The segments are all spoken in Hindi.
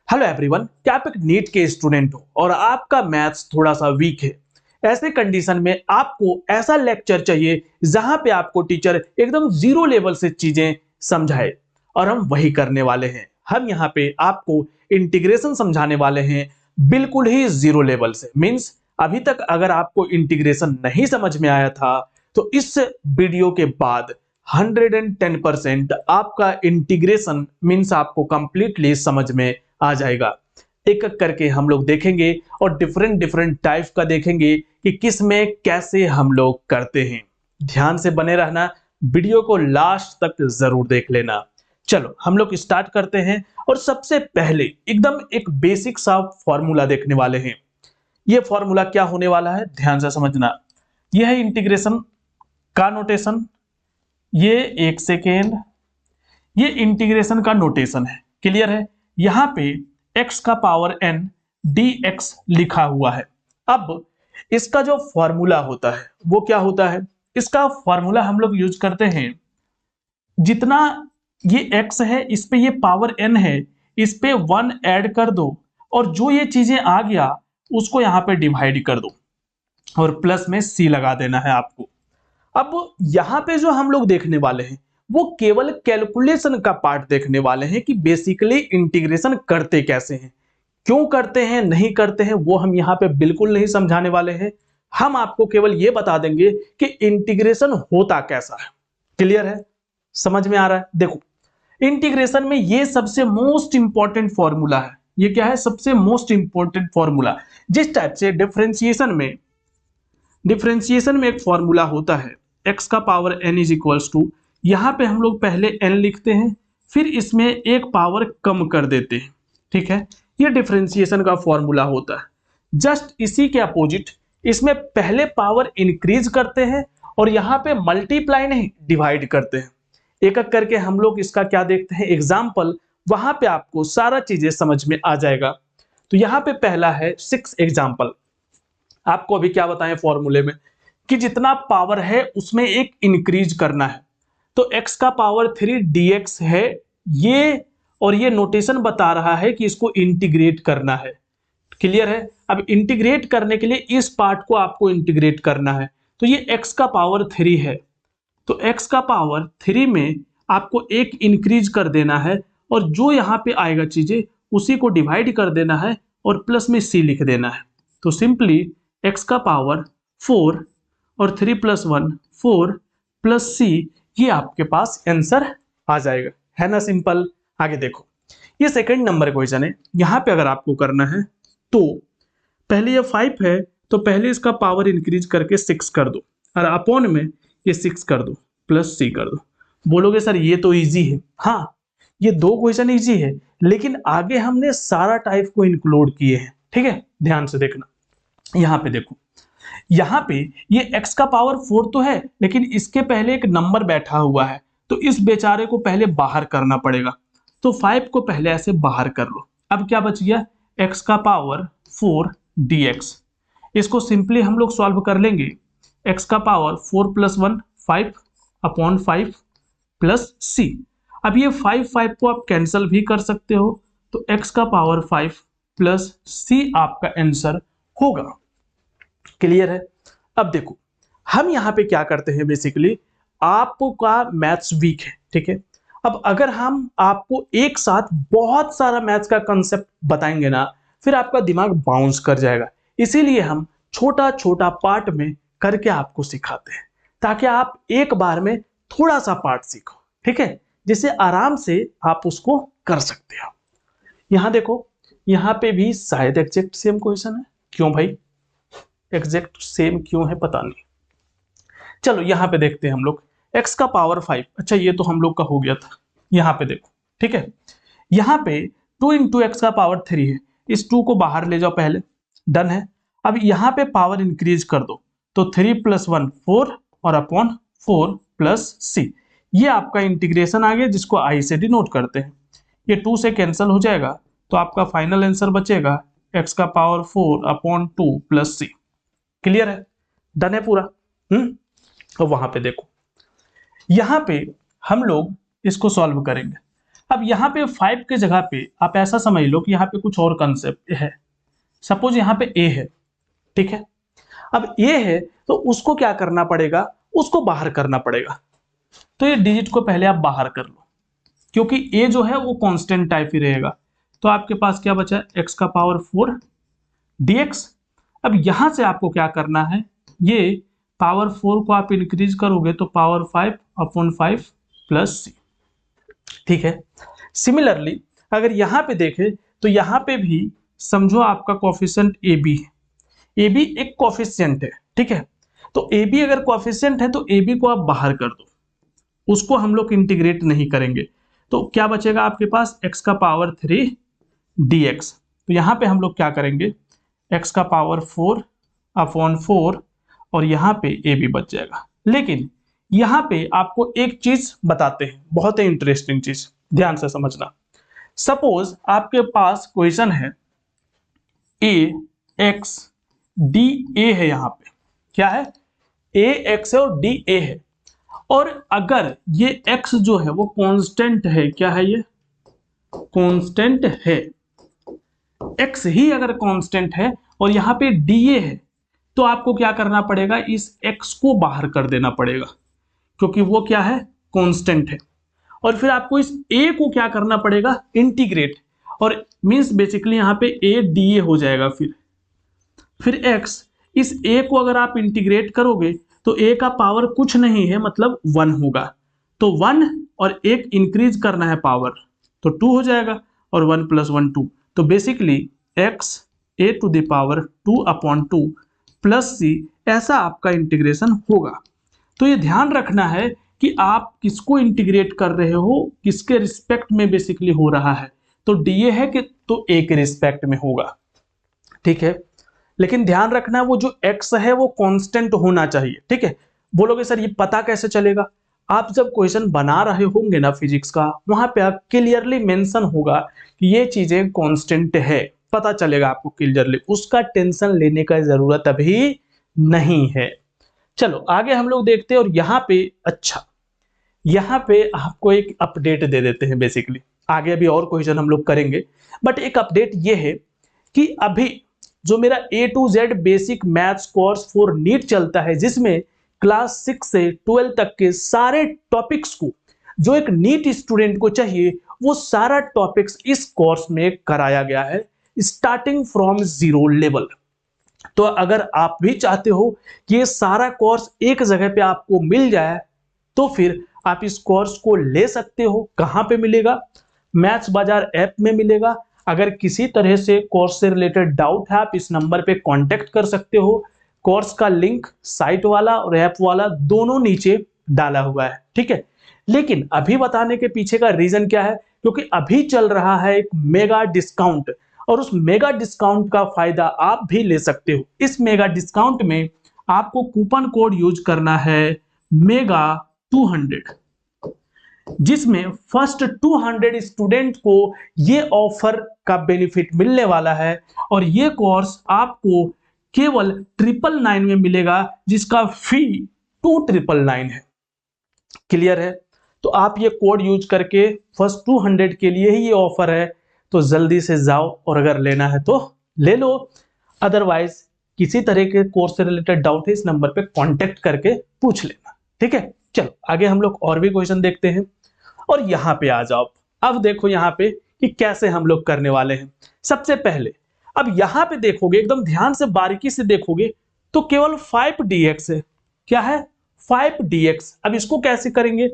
हेलो एवरीवन, क्या आप एक नीट के स्टूडेंट हो और आपका मैथ्स थोड़ा सा वीक है। ऐसे कंडीशन में आपको ऐसा लेक्चर चाहिए जहां पे आपको टीचर एकदम जीरो लेवल से चीजें समझाए, और हम वही करने वाले हैं। हम यहाँ पे आपको इंटीग्रेशन समझाने वाले हैं, बिल्कुल ही जीरो लेवल से। मीन्स अभी तक अगर आपको इंटीग्रेशन नहीं समझ में आया था तो इस वीडियो के बाद 110% आपका इंटीग्रेशन मीन्स आपको कंप्लीटली समझ में आ जाएगा। एक एक करके हम लोग देखेंगे और डिफरेंट डिफरेंट टाइप का देखेंगे कि किस में कैसे हम लोग करते हैं। ध्यान से बने रहना, वीडियो को लास्ट तक जरूर देख लेना। चलो हम लोग स्टार्ट करते हैं और सबसे पहले एकदम एक बेसिक सा फॉर्मूला देखने वाले हैं। ये फॉर्मूला क्या होने वाला है, ध्यान से समझना। यह है इंटीग्रेशन का नोटेशन। ये एक सेकेंड, ये इंटीग्रेशन का नोटेशन है। क्लियर है? यहां पे x का पावर n dx लिखा हुआ है। अब इसका जो फॉर्मूला होता है वो क्या होता है? इसका फॉर्मूला हम लोग यूज करते हैं, जितना ये x है इस पे ये पावर n है, इस पे 1 ऐड कर दो और जो ये चीजें आ गया उसको यहाँ पे डिवाइड कर दो और प्लस में c लगा देना है आपको। अब यहां पे जो हम लोग देखने वाले हैं वो केवल कैलकुलेशन का पार्ट देखने वाले हैं कि बेसिकली इंटीग्रेशन करते कैसे हैं, क्यों करते हैं, नहीं करते हैं, वो हम यहां पे बिल्कुल नहीं समझाने वाले हैं। हम आपको केवल ये बता देंगे कि इंटीग्रेशन होता कैसा है। क्लियर है? समझ में आ रहा है? देखो, इंटीग्रेशन में ये सबसे मोस्ट इंपॉर्टेंट फॉर्मूला है। ये क्या है? सबसे मोस्ट इंपॉर्टेंट फॉर्मूला। जिस टाइप से डिफरेंशिएशन में एक फॉर्मूला होता है x का power n is equals to, यहां पे हम लोग पहले n लिखते हैं फिर इसमें एक पावर कम कर देते हैं। ठीक है, ये डिफरेंशिएशन का फॉर्मूला होता है। जस्ट इसी के अपोजिट इसमें पहले पावर इंक्रीज करते हैं और यहां पे मल्टीप्लाई नहीं डिवाइड करते हैं। एक एक करके हम लोग इसका क्या देखते हैं, एग्जाम्पल, वहां पे आपको सारा चीजें समझ में आ जाएगा। तो यहाँ पे पहला है 6 एग्जाम्पल। आपको अभी क्या बताएं फॉर्मूले में कि जितना पावर है उसमें एक इंक्रीज करना है। तो x का पावर 3 dx है ये, और ये नोटेशन बता रहा है कि इसको इंटीग्रेट करना है। क्लियर है? अब इंटीग्रेट करने के लिए इस पार्ट को आपको इंटीग्रेट करना है। तो ये x का पावर 3 है, तो x का पावर 3 में आपको एक इंक्रीज कर देना है और जो यहाँ पे आएगा चीजें उसी को डिवाइड कर देना है और प्लस में c लिख देना है। तो सिंपली x का पावर 4 और 3 + 1 4 + c, ये आपके पास आंसर आ जाएगा। है ना सिंपल? आगे देखो, ये सेकंड नंबर क्वेश्चन है। यहाँ पे अगर आपको करना है तो पहले ये 5 है तो पहले इसका पावर इंक्रीज करके 6 कर दो और अपॉन में ये 6 कर दो प्लस c कर दो। बोलोगे सर ये तो इजी है। हाँ, ये दो क्वेश्चन इजी है, लेकिन आगे हमने सारा टाइप को इंक्लूड किए हैं। ठीक है, ध्यान से देखना। यहाँ पे देखो, यहाँ पे ये x का पावर 4 तो है, लेकिन इसके पहले एक नंबर बैठा हुआ है, तो इस बेचारे को पहले बाहर करना पड़ेगा। तो 5 को पहले ऐसे बाहर कर लो। अब क्या बच गया? x का पावर 4 dx। इसको सिंपली हम लोग सॉल्व कर लेंगे। x का पावर 4 + 1 5 अपॉन 5 प्लस c। अब ये 5 को आप कैंसिल भी कर सकते हो, तो x का पावर 5 प्लस c आपका आंसर होगा। क्लियर है? अब देखो, हम यहां पे क्या करते हैं, बेसिकली आपका मैथ्स वीक है, ठीक है। अब अगर हम आपको एक साथ बहुत सारा मैथ्स का कंसेप्ट बताएंगे ना, फिर आपका दिमाग बाउंस कर जाएगा। इसीलिए हम छोटा छोटा पार्ट में करके आपको सिखाते हैं, ताकि आप एक बार में थोड़ा सा पार्ट सीखो, ठीक है, जिससे आराम से आप उसको कर सकते हो। यहां देखो, यहां पे भी शायद एग्जैक्ट सेम क्वेश्चन है। क्यों भाई एग्जैक्ट सेम क्यों है पता नहीं। चलो यहां पे देखते हैं हम लोग। x का पावर 5, अच्छा ये तो हम लोग का हो गया था। यहां पे देखो, ठीक है, यहां पे 2 × x का पावर 3 है, इस 2 को बाहर ले जाओ पहले। डन है। अब यहां पे पावर इंक्रीज कर दो, तो 3 + 1 4 और अपॉन 4 प्लस c। ये आपका इंटीग्रेशन आ गया, जिसको i से डिनोट करते हैं। ये 2 से कैंसिल हो जाएगा, तो आपका फाइनल आंसर बचेगा x का power 4 upon 2 plus c। Clear है? डन है पूरा। तो वहां पे देखो, यहां पे हम लोग इसको सॉल्व करेंगे। अब यहाँ पे 5 के जगह पे आप ऐसा समझ लो कि यहाँ पे कुछ और कंसेप्ट है। सपोज यहाँ पे a है, ठीक है। अब a है तो उसको क्या करना पड़ेगा, उसको बाहर करना पड़ेगा। तो ये डिजिट को पहले आप बाहर कर लो, क्योंकि a जो है वो कांस्टेंट टाइप ही रहेगा। तो आपके पास क्या बचा, x का पावर 4 dx। अब यहां से आपको क्या करना है, ये पावर 4 को आप इंक्रीज करोगे तो पावर 5/5 प्लस c, ठीक है। सिमिलरली अगर यहां पे देखें तो यहां पे भी समझो आपका कोफिशिएंट ए बी है, ए बी एक कोफिशिएंट है, ठीक है। तो ए बी अगर कोफिशिएंट है तो ए बी को आप बाहर कर दो, उसको हम लोग इंटीग्रेट नहीं करेंगे। तो क्या बचेगा आपके पास, x का पावर 3 dx। तो यहां पे हम लोग क्या करेंगे, x का पावर 4/4 और यहाँ पे ए बी बच जाएगा। लेकिन यहाँ पे आपको एक चीज बताते हैं, बहुत ही इंटरेस्टिंग चीज, ध्यान से समझना। सपोज आपके पास क्वेश्चन है ए एक्स डी ए है, यहाँ पे क्या है, ए एक्स है और डी ए है। और अगर ये x जो है वो कांस्टेंट है, क्या है ये कांस्टेंट है, x ही अगर कांस्टेंट है और यहाँ पे dA है, तो आपको क्या करना पड़ेगा, इस x को बाहर कर देना पड़ेगा, क्योंकि वो क्या है कांस्टेंट है। और फिर आपको इस a को क्या करना पड़ेगा, इंटीग्रेट, और मींस बेसिकली यहाँ पे a dA हो जाएगा। फिर x, इस a को अगर आप इंटीग्रेट करोगे तो a का पावर कुछ नहीं है, मतलब 1 होगा। तो 1 और 1 इंक्रीज करना है पावर, तो 2 हो जाएगा, और 1 + 1 2। तो basically x a to the power 2/2 plus c, ऐसा आपका इंटीग्रेशन होगा। तो ये ध्यान रखना है कि आप किसको इंटीग्रेट कर रहे हो, किसके रिस्पेक्ट में बेसिकली हो रहा है। तो dA है कि तो a के रिस्पेक्ट में होगा, ठीक है। लेकिन ध्यान रखना वो जो x है वो कांस्टेंट होना चाहिए, ठीक है। बोलोगे सर ये पता कैसे चलेगा, आप जब क्वेश्चन बना रहे होंगे ना फिजिक्स का, वहां पे आप क्लियरली मेंशन होगा कि ये चीजें कांस्टेंट है, पता चलेगा आपको क्लियरली, उसका टेंशन लेने का जरूरत अभी नहीं है। चलो आगे हम लोग देखते हैं। और यहाँ पे अच्छा, यहाँ पे आपको एक अपडेट दे देते हैं। बेसिकली आगे अभी और क्वेश्चन हम लोग करेंगे, बट एक अपडेट ये है कि अभी जो मेरा A to Z basic maths course for NEET चलता है, जिसमें क्लास 6 से 12 तक के सारे टॉपिक्स को जो एक नीट स्टूडेंट को चाहिए, वो सारा टॉपिक्स इस कोर्स में कराया गया है, स्टार्टिंग फ्रॉम 0 लेवल। तो अगर आप भी चाहते हो कि ये सारा कोर्स एक जगह पे आपको मिल जाए, तो फिर आप इस कोर्स को ले सकते हो। कहां पे मिलेगा, मैथ्स बाजार ऐप में मिलेगा। अगर किसी तरह से कोर्स से रिलेटेड डाउट है, आप इस नंबर पे कांटेक्ट कर सकते हो। कोर्स का लिंक साइट वाला और ऐप वाला दोनों नीचे डाला हुआ है, ठीक है। लेकिन अभी बताने के पीछे का रीजन क्या है, क्योंकि अभी चल रहा है एक मेगा डिस्काउंट, और उस मेगा डिस्काउंट का फायदा आप भी ले सकते हो। इस मेगा डिस्काउंट में आपको कूपन कोड यूज करना है मेगा 200, जिसमें फर्स्ट 200 स्टूडेंट को ये ऑफर का बेनिफिट मिलने वाला है। और ये कोर्स आपको केवल 999 में मिलेगा, जिसका फी 2999 है। क्लियर है, तो आप ये कोड यूज करके फर्स्ट 200 के लिए ही ये ऑफर है, तो जल्दी से जाओ और अगर लेना है तो ले लो। अदरवाइज किसी तरह के कोर्स से रिलेटेड डाउट है, इस नंबर पे कांटेक्ट करके पूछ लेना, ठीक है। चलो आगे हम लोग और भी क्वेश्चन देखते हैं। और यहां पे आ जाओ, अब देखो यहां पे कि कैसे हम लोग करने वाले हैं। सबसे पहले अब यहां पे देखोगे, एकदम ध्यान से बारीकी से देखोगे तो केवल 5 dx है। क्या है, 5 dx। अब इसको कैसे करेंगे,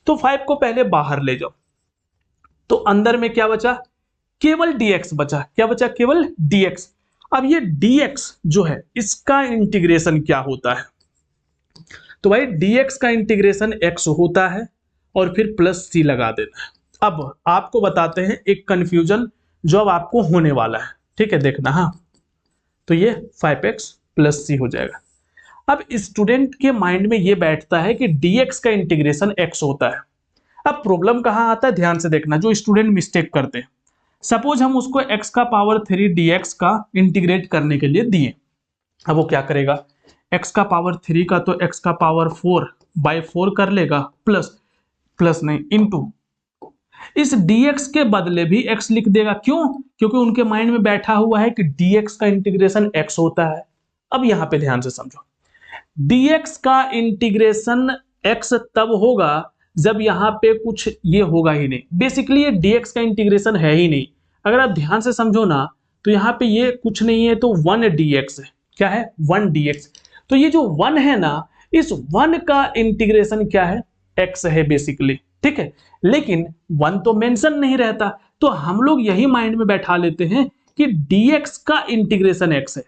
तो 5 को पहले बाहर ले जाओ, तो अंदर में क्या बचा, केवल dx बचा। क्या बचा, केवल dx। अब ये dx जो है इसका इंटीग्रेशन क्या होता है, तो भाई dx का इंटीग्रेशन x होता है और फिर प्लस c लगा देना है। अब आपको बताते हैं एक कंफ्यूजन जो अब आपको होने वाला है, ठीक है, देखना। हाँ, तो ये 5x + c हो जाएगा। अब स्टूडेंट के माइंड में ये बैठता है कि dx का इंटीग्रेशन x होता है। अब प्रॉब्लम कहां आता है, ध्यान से देखना, जो स्टूडेंट मिस्टेक करते हैं। सपोज हम उसको x का पावर 3 dx का इंटीग्रेट करने के लिए दिए। अब वो क्या करेगा, x का पावर 3 का तो x का पावर 4/4 कर लेगा, प्लस नहीं इनटू इस dx के बदले भी x लिख देगा। क्यों? क्योंकि उनके माइंड में बैठा हुआ है कि dx का इंटीग्रेशन x होता है। अब यहां पे ध्यान से समझो, dx का इंटीग्रेशन x तब होगा जब यहां पे कुछ ये होगा ही नहीं। बेसिकली ये dx का इंटीग्रेशन है ही नहीं। अगर आप ध्यान से समझो ना, तो यहां पे ये कुछ नहीं है, तो 1 dx है। क्या है? 1 dx। तो ये जो 1 है ना, इस 1 का इंटीग्रेशन क्या है? x है बेसिकली, ठीक है। लेकिन 1 तो मेंशन नहीं रहता, तो हम लोग यही माइंड में बैठा लेते हैं कि dx का इंटीग्रेशन x है।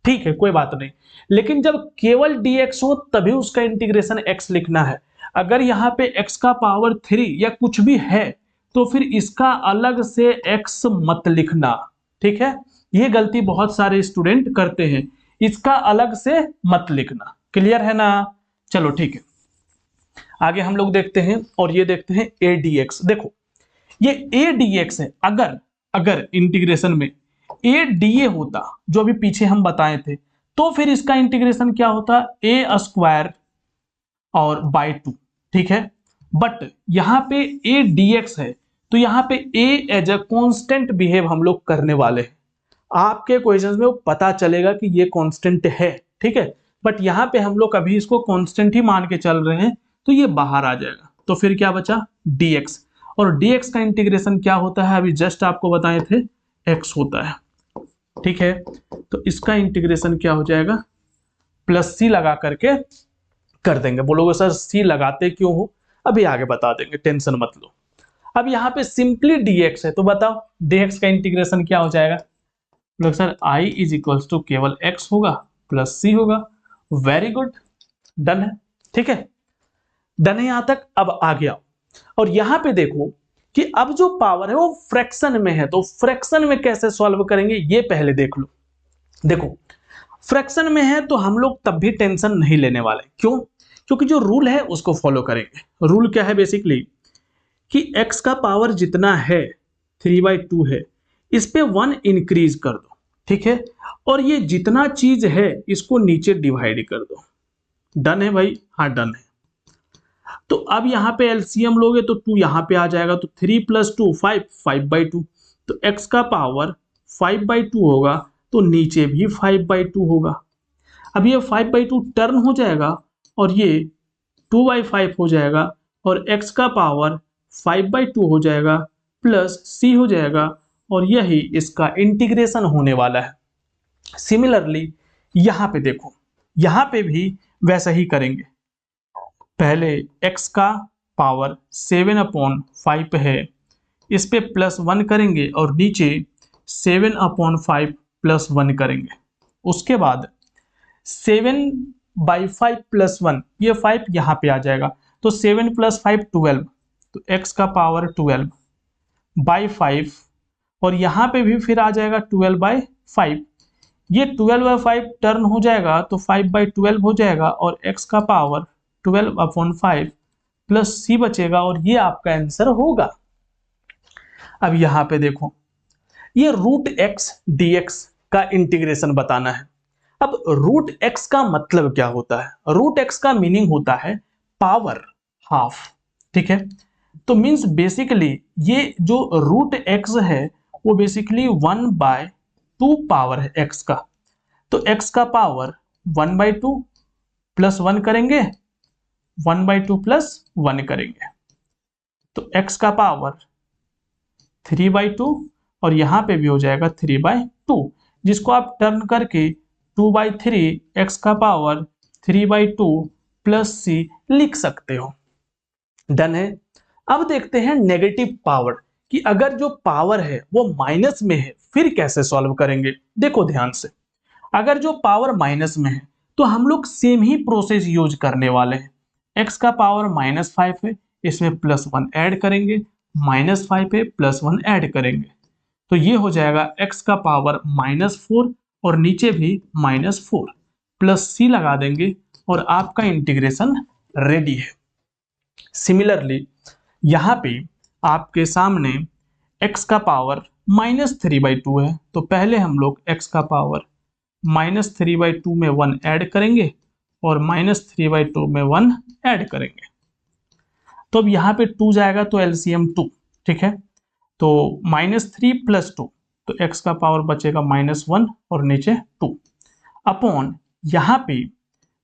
ठीक है, कोई बात नहीं। लेकिन जब केवल dx हो तभी उसका इंटीग्रेशन x लिखना है। अगर यहाँ पे x का पावर 3 या कुछ भी है तो फिर इसका अलग से x मत लिखना। ठीक है, ये गलती बहुत सारे स्टूडेंट करते हैं, इसका अलग से मत लिखना। क्लियर है ना? चलो ठीक है, आगे हम लोग देखते हैं और ये देखते हैं a dx। देखो ये a dx है। अगर इंटीग्रेशन में a dA होता, जो अभी पीछे हम बताए थे, तो फिर इसका इंटीग्रेशन क्या होता? a स्क्वायर और बाय 2। ठीक है, बट यहां पे a dx है, तो यहां पे a as a constant behave हम लोग करने वाले हैं। आपके क्वेश्चंस में वो पता चलेगा कि ये कांस्टेंट है। ठीक है, बट यहां पे हम लोग अभी इसको कांस्टेंट ही मान के चल रहे हैं, तो ये बाहर आ जाएगा। तो फिर क्या बचा? dx। और dx का इंटीग्रेशन क्या होता है? अभी जस्ट आपको बताए थे, x होता है। ठीक है, तो इसका इंटीग्रेशन क्या हो जाएगा? प्लस सी लगा करके कर देंगे। बोलोगे सर सी लगाते क्यों हो? अभी आगे बता देंगे, टेंशन मत लो। अब यहाँ पे सिंपली dx है, तो बताओ dx का इंटीग्रेशन क्या हो जाएगा? लोग sir i is equals to केवल x होगा प्लस c होगा। वेरी गुड, डन है। ठीक है, डन है यहां तक। अब आ गया, और यहां पे देखो कि अब जो पावर है वो फ्रैक्शन में है, तो फ्रैक्शन में कैसे सॉल्व करेंगे ये पहले देख लो। देखो फ्रैक्शन में है तो हम लोग तब भी टेंशन नहीं लेने वाले। क्यों? क्योंकि जो रूल है उसको फॉलो करेंगे। रूल क्या है? बेसिकली कि x का पावर जितना है 3/2 है, इस पे 1 इंक्रीज कर दो। ठीक है, और ये जितना चीज है इसको नीचे डिवाइड कर दो। डन है भाई? हाँ डन है। तो अब यहाँ पे एलसीएम लोगे तो 2 यहाँ पे आ जाएगा, तो 3 + 2 5, 5/2। तो x का पावर 5/2 होगा, तो नीचे भी 5/2 होगा। अब ये 5/2 टर्न हो जाएगा और ये 2/5 हो जाएगा, और x का पावर 5/2 हो जाएगा प्लस c हो जाएगा, और यही इसका इंटीग्रेशन होने वाला है। सिमिलरली यहाँ पे देखो, यहाँ पे भी वैसा ही करेंगे। पहले x का पावर 7/5 है, इस पे +1 करेंगे और नीचे 7/5 +1 करेंगे। उसके बाद 7/5 +1, ये 5 यहाँ पे आ जाएगा, तो 7 + 5 12, तो x का पावर 12/5, और यहाँ पे भी फिर आ जाएगा 12/5। ये 12/5 टर्न हो जाएगा तो 5/12 हो जाएगा, और x का पावर 12/5 प्लस c बचेगा, और ये आपका आंसर होगा। अब यहाँ पे देखो, ये √x dx का इंटीग्रेशन बताना है। अब √x का मतलब क्या होता है? √x का मीनिंग होता है पावर हाफ। ठीक है, तो मीन्स बेसिकली ये जो √x है वो बेसिकली 1/2 पावर है x का। तो x का पावर 1/2 प्लस 1 करेंगे, 1/2 प्लस 1 करेंगे, तो x का पावर 3/2, और यहाँ पे भी हो जाएगा 3/2, जिसको आप टर्न करके 2/3 x का पावर 3/2 प्लस c लिख सकते हो। डन है। अब देखते हैं नेगेटिव पावर, कि अगर जो पावर है वो माइनस में है फिर कैसे सॉल्व करेंगे। देखो ध्यान से, अगर जो पावर माइनस में है तो हम लोग सेम ही प्रोसेस यूज करने वाले हैं। x का पावर -5 है, इसमें +1 ऐड करेंगे, -5 है +1 ऐड करेंगे, तो ये हो जाएगा x का पावर -4, और नीचे भी -4 प्लस c लगा देंगे, और आपका इंटीग्रेशन रेडी है। सिमिलरली यहाँ पे आपके सामने x का पावर -3/2 है, तो पहले हम लोग x का पावर -3/2 में 1 ऐड करेंगे, और -3/2 में 1 ऐड करेंगे। तो अब यहाँ पे 2 जाएगा तो एलसीएम 2, ठीक है। तो -3 + 2, तो x का पावर बचेगा -1 और नीचे 2 अपॉन यहाँ पे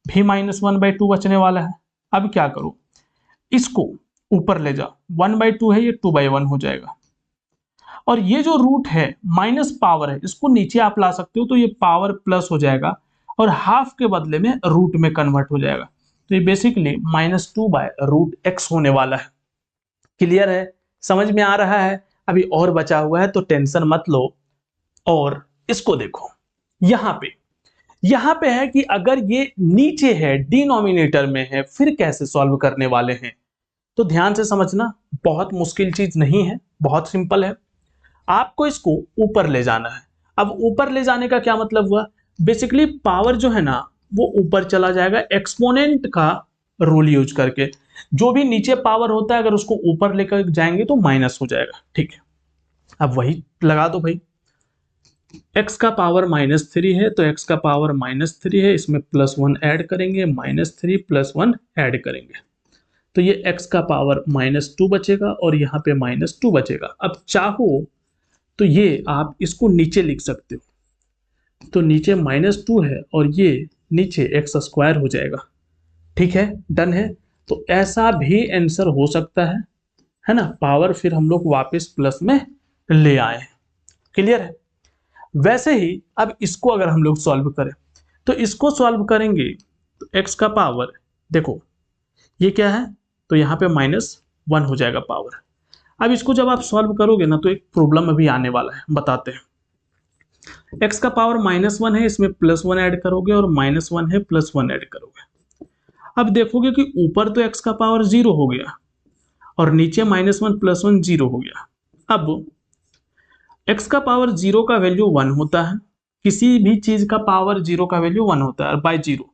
भी -1/2 बचने वाला है। अब क्या करो, इसको ऊपर ले जाओ, 1/2 है ये 2/1 हो जाएगा। और ये जो रूट है माइनस पावर है, इसको नीचे आप ला सकते हो, तो ये पावर प्लस हो जाएगा और हाफ के बदले में रूट में कन्वर्ट हो जाएगा। तो ये बेसिकली -2/√x होने वाला है। क्लियर है, समझ में आ रहा है? अभी और बचा हुआ है तो टेंशन मत लो। और इसको देखो, यहाँ पे है कि अगर ये नीचे है, डिनोमिनेटर में है, फिर कैसे सॉल्व करने वाले हैं? तो ध्यान से समझना, बहुत मुश्किल चीज नहीं है, बहुत सिंपल है। आपको इसको ऊपर ले जाना है। अब ऊपर ले जाने का क्या मतलब हुआ? बेसिकली पावर जो है ना वो ऊपर चला जाएगा एक्सपोनेंट का रूल यूज करके। जो भी नीचे पावर होता है अगर उसको ऊपर लेकर जाएंगे तो माइनस हो जाएगा। ठीक है, अब वही लगा दो भाई, x का पावर -3 है तो x का पावर -3 है, इसमें +1 ऐड करेंगे, -3 + 1 ऐड करेंगे, तो ये x का पावर -2 बचेगा और यहाँ पे -2 बचेगा। अब चाहो तो ये आप इसको नीचे लिख सकते हो, तो नीचे -2 है और ये नीचे x² हो जाएगा। ठीक है, डन है। तो ऐसा भी आंसर हो सकता है ना, पावर फिर हम लोग वापस प्लस में ले आए। क्लियर है? वैसे ही अब इसको अगर हम लोग सॉल्व करें, तो इसको सॉल्व करेंगे तो x का पावर, देखो ये क्या है, तो यहाँ पे -1 हो जाएगा पावर। अब इसको जब आप सॉल्व करोगे ना तो एक प्रॉब्लम अभी आने वाला है, बताते हैं। x का पावर -1 है, इसमें +1 ऐड करोगे और -1 है +1 ऐड करोगे। अब देखोगे कि ऊपर तो x का पावर 0 हो गया और नीचे -1 + 1 0 हो गया। अब x का पावर 0 का वैल्यू 1 होता है, किसी भी चीज का पावर 0 का वैल्यू 1 होता है बाय 0।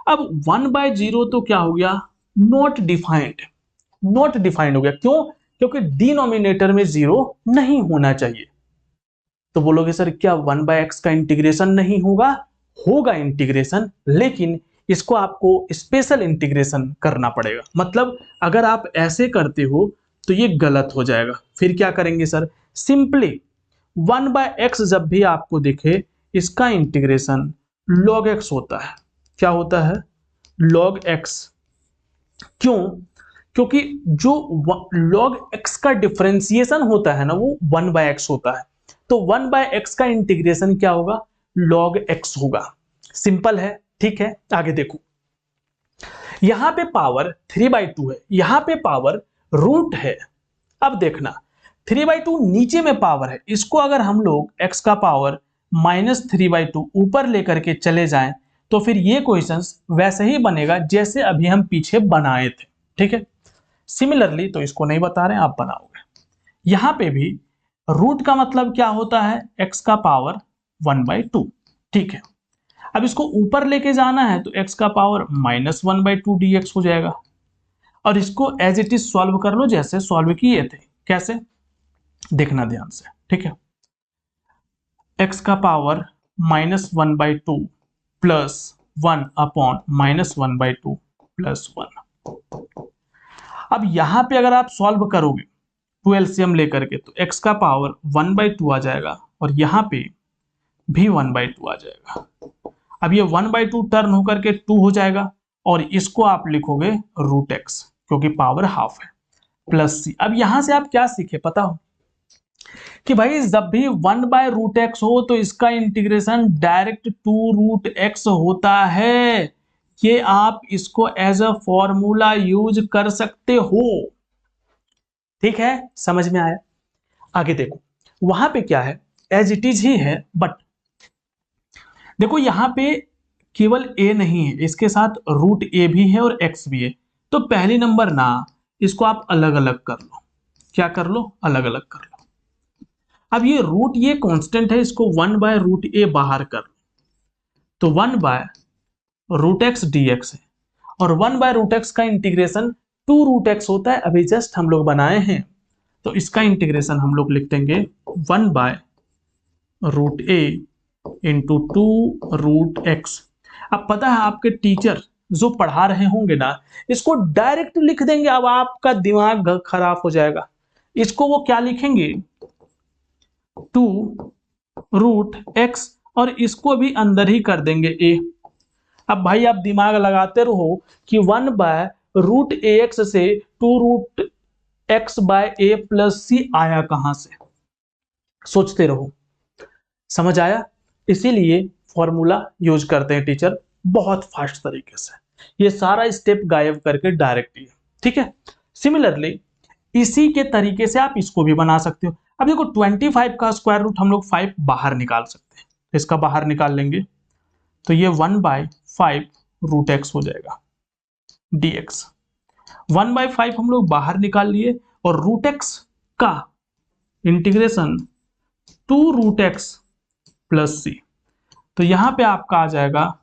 अब 1/0 तो क्या हो गया, नॉट डिफाइंड हो गया। क्यों? क्योंकि डिनोमिनेटर में 0 नहीं होना चाहिए। तो बोलोगे सर क्या 1/x का इंटीग्रेशन नहीं होगा? होगा इंटीग्रेशन, लेकिन इसको आपको स्पेशल इंटीग्रेशन करना पड़ेगा। मतलब अगर आप ऐसे करते हो तो ये गलत हो जाएगा। फिर क्या करेंगे सर? सिंपली 1/x जब भी आपको दिखे इसका इंटीग्रेशन log x होता है। क्या होता है? log x। क्यों? क्योंकि जो log x का डिफरेंशिएशन होता है ना वो 1/x होता है, तो 1/x का इंटीग्रेशन क्या होगा? log x होगा। सिंपल है, ठीक है। आगे देखो, यहां पे पावर 3/2 है, यहां पे पावर रूट है। अब देखना 3/2 नीचे में पावर है, इसको अगर हम लोग x का पावर -3/2 ऊपर लेकर के चले जाएं तो फिर ये क्वेश्चंस वैसे ही बनेगा जैसे अभी हम पीछे बनाए थे। ठीक है, सिमिलरली तो इसको नहीं बता रहे हैं, आप बनाओगे। यहां पे भी रूट का मतलब क्या होता है? x का पावर 1/2। ठीक है, अब इसको ऊपर लेके जाना है तो x का पावर -1/2 dx हो जाएगा। और इसको एज इट इज सॉल्व कर लो जैसे सॉल्व किए थे। कैसे? देखना ध्यान से, ठीक है। x का पावर -1/2 + 1 अपॉन -1/2 + 1। अब यहां पे अगर आप सॉल्व करोगे 2 एलसीएम लेकर के तो x का पावर 1/2 आ जाएगा और यहाँ पे भी 1/2 आ जाएगा। अब ये 1/2 टर्न होकर के 2 हो जाएगा और इसको आप लिखोगे √x क्योंकि पावर हाफ है, +c। अब यहां से आप क्या सीखे पता हो कि भाई जब भी 1/√x हो तो इसका इंटीग्रेशन डायरेक्ट 2√x होता है। ये आप इसको एज अ फॉर्मूला यूज कर सकते हो। ठीक है, समझ में आया? आगे देखो, वहां पे क्या है, एज इट इज ही है, बट देखो यहां पे केवल a नहीं है, इसके साथ √a भी है और x भी है। तो पहली नंबर ना, इसको आप अलग अलग कर लो। क्या कर लो? अलग अलग कर लो। अब ये ये कांस्टेंट है, इसको 1/√a बाहर कर लो, तो 1/√x dx है और 1/√x का इंटीग्रेशन 2√x होता है, अभी जस्ट हम लोग बनाए हैं। तो इसका इंटीग्रेशन हम लोग लिख देंगे 1/√a इंटू 2√x। अब पता है आपके टीचर जो पढ़ा रहे होंगे ना, इसको डायरेक्ट लिख देंगे, अब आपका दिमाग खराब हो जाएगा। इसको वो क्या लिखेंगे 2√x और इसको भी अंदर ही कर देंगे a। अब भाई आप दिमाग लगाते रहो कि 1/√ax से 2√x/a + c आया कहां से, सोचते रहो। समझ आया? इसीलिए फॉर्मूला यूज करते हैं टीचर बहुत फास्ट तरीके से, ये सारा स्टेप गायब करके डायरेक्ट ही। ठीक है, सिमिलरली इसी के तरीके से आप इसको भी बना सकते हो। अब देखो 25 का स्क्वायर रूट हम लोग 5 बाहर निकाल सकते हैं, इसका बाहर निकाल लेंगे तो ये 1/5√x हो जाएगा dx। 1/5 हम लोग बाहर निकाल लिए और √x का इंटीग्रेशन 2√x + c, तो यहां पे आपका आ जाएगा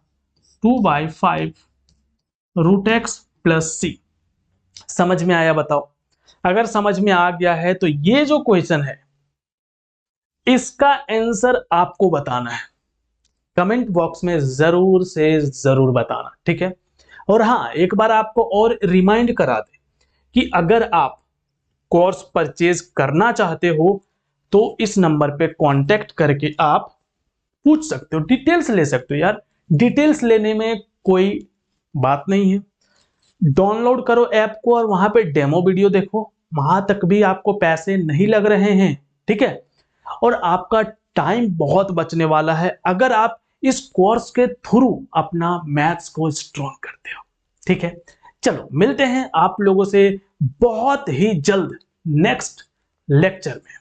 2/5√x + c। समझ में आया बताओ? अगर समझ में आ गया है तो ये जो क्वेश्चन है इसका आंसर आपको बताना है, कमेंट बॉक्स में जरूर से जरूर बताना। ठीक है, और हाँ एक बार आपको और रिमाइंड करा दे कि अगर आप कोर्स परचेज करना चाहते हो तो इस नंबर पे कांटेक्ट करके आप पूछ सकते हो, डिटेल्स ले सकते हो। यार डिटेल्स लेने में कोई बात नहीं है, डाउनलोड करो ऐप को और वहां पे डेमो वीडियो देखो, वहां तक भी आपको पैसे नहीं लग रहे हैं। ठीक है, और आपका टाइम बहुत बचने वाला है अगर आप इस कोर्स के थ्रू अपना मैथ्स को स्ट्रॉन्ग करते हो। ठीक है, चलो मिलते हैं आप लोगों से बहुत ही जल्द नेक्स्ट लेक्चर में।